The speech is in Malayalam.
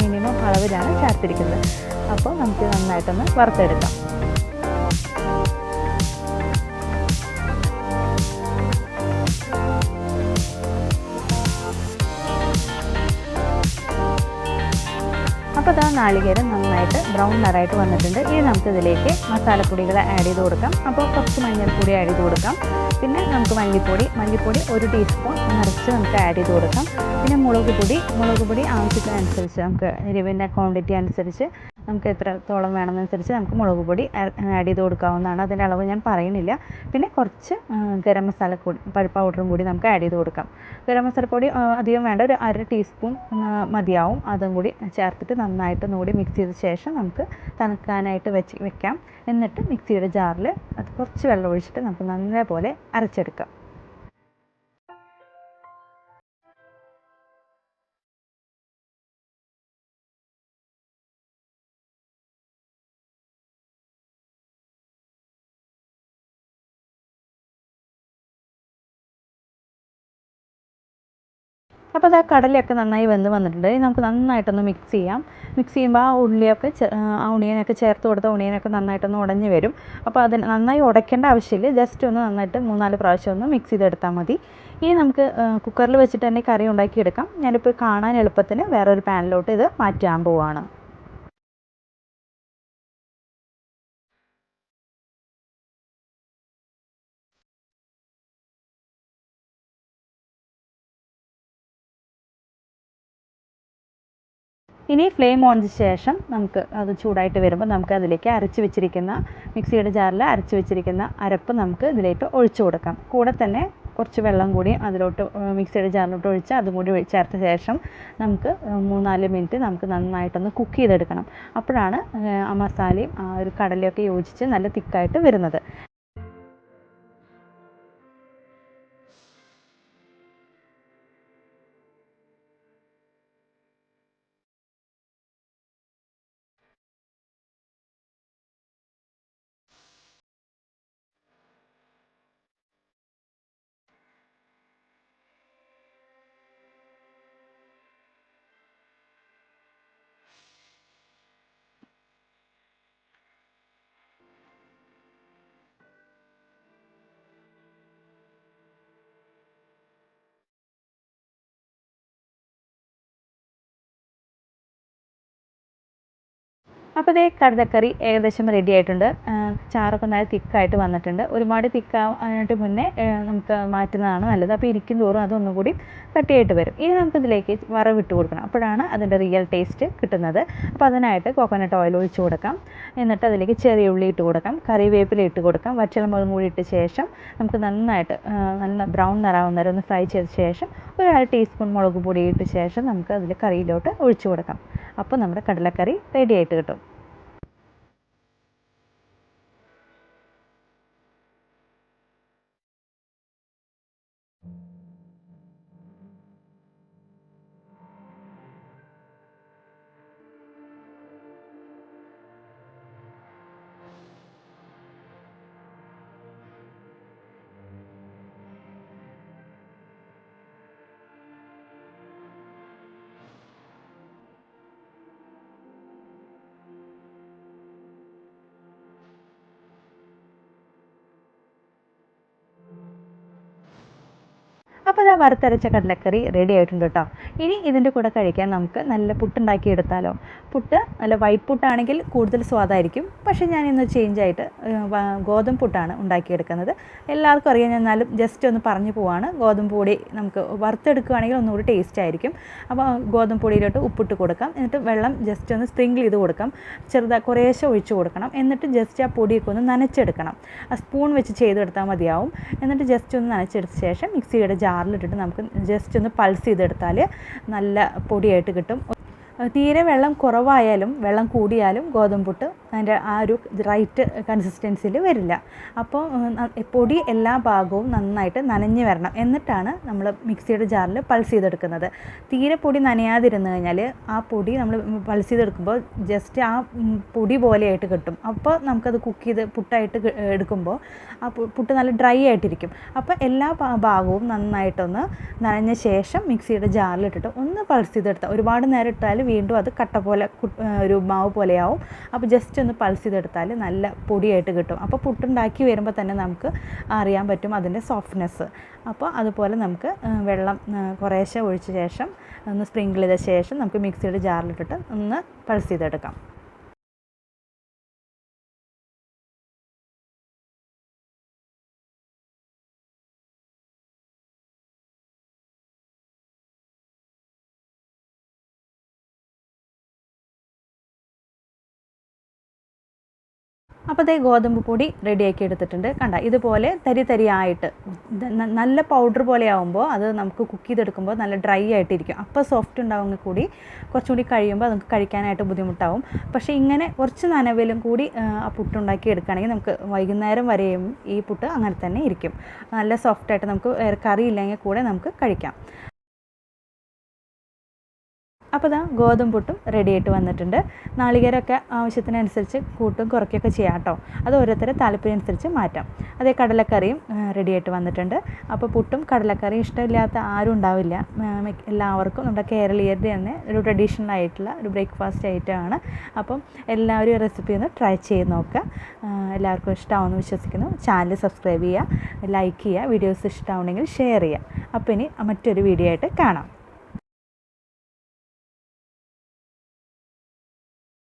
മിനിമം അളവിലാണ് ചേർത്തിരിക്കുന്നത്. അപ്പോൾ നമുക്ക് നന്നായിട്ടൊന്ന് വറുത്തെടുക്കാം. അപ്പോൾ ആ നാളികേരം നന്നായിട്ട് ബ്രൗൺ നിറായിട്ട് വന്നിട്ടുണ്ട്. ഇനി നമുക്കിതിലേക്ക് മസാലപ്പൊടികൾ ആഡ് ചെയ്ത് കൊടുക്കാം. അപ്പോൾ കുറച്ച് മഞ്ഞൾപ്പൊടി ആഡ് ചെയ്ത് കൊടുക്കാം. പിന്നെ നമുക്ക് മല്ലിപ്പൊടി 1 ടീസ്പൂൺ നിറച്ച് നമുക്ക് ആഡ് ചെയ്ത് കൊടുക്കാം. പിന്നെ മുളക് പൊടി ആവശ്യത്തിനനുസരിച്ച് നമുക്ക് എരിവിൻ്റെ ക്വാണ്ടിറ്റി അനുസരിച്ച് നമുക്ക് എത്രത്തോളം വേണമെന്നനുസരിച്ച് നമുക്ക് മുളക് പൊടി ആഡ് ചെയ്ത് കൊടുക്കാവുന്നതാണ്. അതിൻ്റെ അളവ് ഞാൻ പറയുന്നില്ല. പിന്നെ കുറച്ച് ഗരം മസാല പൗഡറും കൂടി നമുക്ക് ആഡ് ചെയ്ത് കൊടുക്കാം. ഗരം മസാലപ്പൊടി അധികം വേണ്ട, ഒരു 1/2 ടീസ്പൂൺ മതിയാവും. അതും കൂടി ചേർത്തിട്ട് നന്നായിട്ട് ഒന്നുകൂടി മിക്സ് ചെയ്ത ശേഷം നമുക്ക് തണുക്കാനായിട്ട് വെക്കാം. എന്നിട്ട് മിക്സിയുടെ ജാറിൽ അത് കുറച്ച് വെള്ളം ഒഴിച്ചിട്ട് നമുക്ക് നല്ലപോലെ അരച്ചെടുക്കാം. അപ്പോൾ അത് കടലയൊക്കെ നന്നായി വെന്ത് വന്നിട്ടുണ്ട്. നമുക്ക് നന്നായിട്ടൊന്ന് മിക്സ് ചെയ്യാം. മിക്സ് ചെയ്യുമ്പോൾ ആ ഉണിയനൊക്കെ ചേർത്ത് കൊടുത്ത ഉണിയനൊക്കെ നന്നായിട്ടൊന്ന് ഉടഞ്ഞ് വരും. അപ്പോൾ അതിന് നന്നായി ഉടയ്ക്കേണ്ട ആവശ്യമില്ല. ജസ്റ്റ് ഒന്ന് നന്നായിട്ട് 3-4 പ്രാവശ്യം ഒന്ന് മിക്സ് ചെയ്തെടുത്താൽ മതി. ഇനി നമുക്ക് കുക്കറിൽ വെച്ചിട്ട് തന്നെ കറി ഉണ്ടാക്കിയെടുക്കാം. ഞാനിപ്പോൾ കാണാൻ എളുപ്പത്തിന് വേറൊരു പാനിലോട്ട് ഇത് മാറ്റാൻ പോവുകയാണ്. ഇനി ഫ്ലെയിം ഓൺ ചെയ്ത ശേഷം നമുക്ക് അത് ചൂടായിട്ട് വരുമ്പോൾ നമുക്ക് അതിലേക്ക് മിക്സിയുടെ ജാറിൽ അരച്ച് വെച്ചിരിക്കുന്ന അരപ്പ് നമുക്ക് ഇതിലേക്ക് ഒഴിച്ചു കൊടുക്കാം. കൂടെ തന്നെ കുറച്ച് വെള്ളം കൂടി അതിലോട്ട് മിക്സിയുടെ ജാറിലോട്ട് ഒഴിച്ച് അതും കൂടി ചേർത്ത ശേഷം നമുക്ക് 3-4 മിനിറ്റ് നമുക്ക് നന്നായിട്ടൊന്ന് കുക്ക് ചെയ്തെടുക്കണം. അപ്പോഴാണ് ആ മസാലയും ആ ഒരു കടലയൊക്കെ യോജിച്ച് നല്ല തിക്കായിട്ട് വരുന്നത്. അപ്പോൾ ഇതേ കടലക്കറി ഏകദേശം റെഡി ആയിട്ടുണ്ട്. ചാറൊക്കെ നല്ല തിക്കായിട്ട് വന്നിട്ടുണ്ട്. ഒരുപാട് തിക്കാവാനായിട്ട് മുന്നേ നമുക്ക് മാറ്റുന്നതാണ് നല്ലത്. അപ്പോൾ ഇരിക്കും തോറും അതൊന്നും കൂടി കട്ടിയായിട്ട് വരും. ഇനി നമുക്കിതിലേക്ക് വറവിട്ട് കൊടുക്കണം. അപ്പോഴാണ് അതിൻ്റെ റിയൽ ടേസ്റ്റ് കിട്ടുന്നത്. അപ്പോൾ അതിനായിട്ട് കോക്കനട്ട് ഓയിൽ ഒഴിച്ച് കൊടുക്കാം. എന്നിട്ട് അതിലേക്ക് ചെറിയ ഉള്ളി ഇട്ട് കൊടുക്കാം, കറിവേപ്പില ഇട്ട് കൊടുക്കാം, വറ്റൽമുളകും കൂടി ഇട്ട ശേഷം നമുക്ക് നന്നായിട്ട് നല്ല ബ്രൗൺ നിറാവുന്ന വരെ ഒന്ന് ഫ്രൈ ചെയ്ത ശേഷം ഒരു 1/2 ടീസ്പൂൺ മുളക് പൊടി ഇട്ട ശേഷം നമുക്ക് അതിൽ കറിയിലോട്ട് ഒഴിച്ചു കൊടുക്കാം. അപ്പോൾ നമ്മുടെ കടലക്കറി റെഡി ആയിട്ട് കിട്ടും. അപ്പോൾ ആ വറുത്തരച്ച കടലക്കറി റെഡി ആയിട്ടുണ്ട് കേട്ടോ. ഇനി ഇതിൻ്റെ കൂടെ കഴിക്കാൻ നമുക്ക് നല്ല പുട്ടുണ്ടാക്കി എടുത്താലോ. പുട്ട് നല്ല വൈറ്റ് പുട്ടാണെങ്കിൽ കൂടുതൽ സ്വാദായിരിക്കും. പക്ഷേ ഞാൻ ഇന്ന് ചേഞ്ചായിട്ട് ഗോതമ്പ് പുട്ടാണ് ഉണ്ടാക്കിയെടുക്കുന്നത്. എല്ലാവർക്കും അറിയാം, എന്നാലും ജസ്റ്റ് ഒന്ന് പറഞ്ഞു പോവാണ്. ഗോതമ്പ് പൊടി നമുക്ക് വറുത്തെടുക്കുകയാണെങ്കിൽ ഒന്നുകൂടി ടേസ്റ്റ് ആയിരിക്കും. അപ്പോൾ ഗോതമ്പ് പൊടിയിലോട്ട് ഉപ്പിട്ട് കൊടുക്കാം. എന്നിട്ട് വെള്ളം ജസ്റ്റ് ഒന്ന് സ്പ്രിങ്കിൾ ചെയ്ത് കൊടുക്കാം. കുറേശ്ശെ ഒഴിച്ച് കൊടുക്കണം. എന്നിട്ട് ജസ്റ്റ് ആ പൊടിയൊക്കെ ഒന്ന് നനച്ചെടുക്കണം. ആ സ്പൂൺ വെച്ച് ചെയ്തെടുത്താൽ മതിയാവും. എന്നിട്ട് ജസ്റ്റ് ഒന്ന് നനച്ചെടുത്ത ശേഷം മിക്സിയുടെ ജാറിലിട്ടിട്ട് നമുക്ക് ജസ്റ്റ് ഒന്ന് പൾസ് ചെയ്തെടുത്താൽ നല്ല പൊടിയായിട്ട് കിട്ടും. തീരെ വെള്ളം കുറവായാലും വെള്ളം കൂടിയാലും ഗോതമ്പ് പുട്ട് അതിൻ്റെ ആ ഒരു റൈറ്റ് കൺസിസ്റ്റൻസിയിൽ വരില്ല. അപ്പോൾ പൊടി എല്ലാ ഭാഗവും നന്നായിട്ട് നനഞ്ഞ് വരണം. എന്നിട്ടാണ് നമ്മൾ മിക്സിയുടെ ജാറിൽ പൾസ് ചെയ്തെടുക്കുന്നത്. തീരെ പൊടി നനയാതിരുന്നു കഴിഞ്ഞാൽ ആ പൊടി നമ്മൾ പൾസ് ചെയ്തെടുക്കുമ്പോൾ ജസ്റ്റ് ആ പൊടി പോലെയായിട്ട് കിട്ടും. അപ്പോൾ നമുക്കത് കുക്ക് ചെയ്ത് പുട്ടായിട്ട് എടുക്കുമ്പോൾ ആ പുട്ട് നല്ല ഡ്രൈ ആയിട്ടിരിക്കും. അപ്പോൾ എല്ലാ ഭാഗവും നന്നായിട്ടൊന്ന് നനഞ്ഞ ശേഷം മിക്സിയുടെ ജാറിലിട്ടിട്ട് ഒന്ന് പൾസ് ചെയ്തെടുത്താൽ, ഒരുപാട് നേരം ഇട്ടാൽ വീണ്ടും അത് കട്ട പോലെ ഒരു മാവ് പോലെയാവും. അപ്പോൾ ജസ്റ്റ് ഒന്ന് പൾസ് ചെയ്തെടുത്താൽ നല്ല പൊടിയായിട്ട് കിട്ടും. അപ്പോൾ പുട്ടുണ്ടാക്കി വരുമ്പോൾ തന്നെ നമുക്ക് അറിയാൻ പറ്റും അതിൻ്റെ സോഫ്റ്റ്നെസ്. അപ്പോൾ അതുപോലെ നമുക്ക് വെള്ളം കുറേശ്ശെ ഒഴിച്ച ശേഷം ഒന്ന് സ്പ്രിങ്കിൾ ചെയ്ത ശേഷം നമുക്ക് മിക്സിയുടെ ജാറിലിട്ടിട്ട് ഒന്ന് പൾസ് ചെയ്തെടുക്കാം. അപ്പോൾ അതേ ഗോതമ്പ് പൊടി റെഡിയാക്കി എടുത്തിട്ടുണ്ട്. കണ്ട ഇതുപോലെ തരി തരിയായിട്ട് നല്ല പൗഡർ പോലെ ആകുമ്പോൾ അത് നമുക്ക് കുക്ക് ചെയ്തെടുക്കുമ്പോൾ നല്ല ഡ്രൈ ആയിട്ടിരിക്കും. അപ്പോൾ സോഫ്റ്റ് ഉണ്ടാവുമെങ്കിൽ കൂടി കുറച്ചുകൂടി കഴിയുമ്പോൾ നമുക്ക് കഴിക്കാനായിട്ട് ബുദ്ധിമുട്ടാവും. പക്ഷേ ഇങ്ങനെ കുറച്ച് നനവിലും കൂടി ആ പുട്ടുണ്ടാക്കി എടുക്കുകയാണെങ്കിൽ നമുക്ക് വൈകുന്നേരം വരെയും ഈ പുട്ട് അങ്ങനെ തന്നെ ഇരിക്കും. നല്ല സോഫ്റ്റായിട്ട് നമുക്ക് വേറെ കറി ഇല്ലെങ്കിൽ കൂടെ നമുക്ക് കഴിക്കാം. അപ്പോൾ ഇതാ ഗോതമ്പ് പുട്ടും റെഡി ആയിട്ട് വന്നിട്ടുണ്ട്. നാളികേരമൊക്കെ ആവശ്യത്തിനനുസരിച്ച് കൂട്ടും കുറയ്ക്കുകയൊക്കെ ചെയ്യാം കേട്ടോ. അത് ഓരോരുത്തരുടെ താല്പര്യം അനുസരിച്ച് മാറ്റാം. അതേ കടലക്കറിയും റെഡി ആയിട്ട് വന്നിട്ടുണ്ട്. അപ്പോൾ പുട്ടും കടലക്കറിയും ഇഷ്ടമില്ലാത്ത ആരും ഉണ്ടാവില്ല. എല്ലാവർക്കും നമ്മുടെ കേരളീയരുടെ തന്നെ ഒരു ട്രഡീഷണൽ ആയിട്ടുള്ള ഒരു ബ്രേക്ക്ഫാസ്റ്റ് ഐറ്റമാണ്. അപ്പം എല്ലാവരും ഈ റെസിപ്പി ഒന്ന് ട്രൈ ചെയ്ത് നോക്കുക. എല്ലാവർക്കും ഇഷ്ടമാവുമെന്ന് വിശ്വസിക്കുന്നു. ചാനൽ സബ്സ്ക്രൈബ് ചെയ്യുക, ലൈക്ക് ചെയ്യുക, വീഡിയോസ് ഇഷ്ടമാവുന്നെങ്കിൽ ഷെയർ ചെയ്യുക. അപ്പോൾ ഇനി മറ്റൊരു വീഡിയോ ആയിട്ട് കാണാം.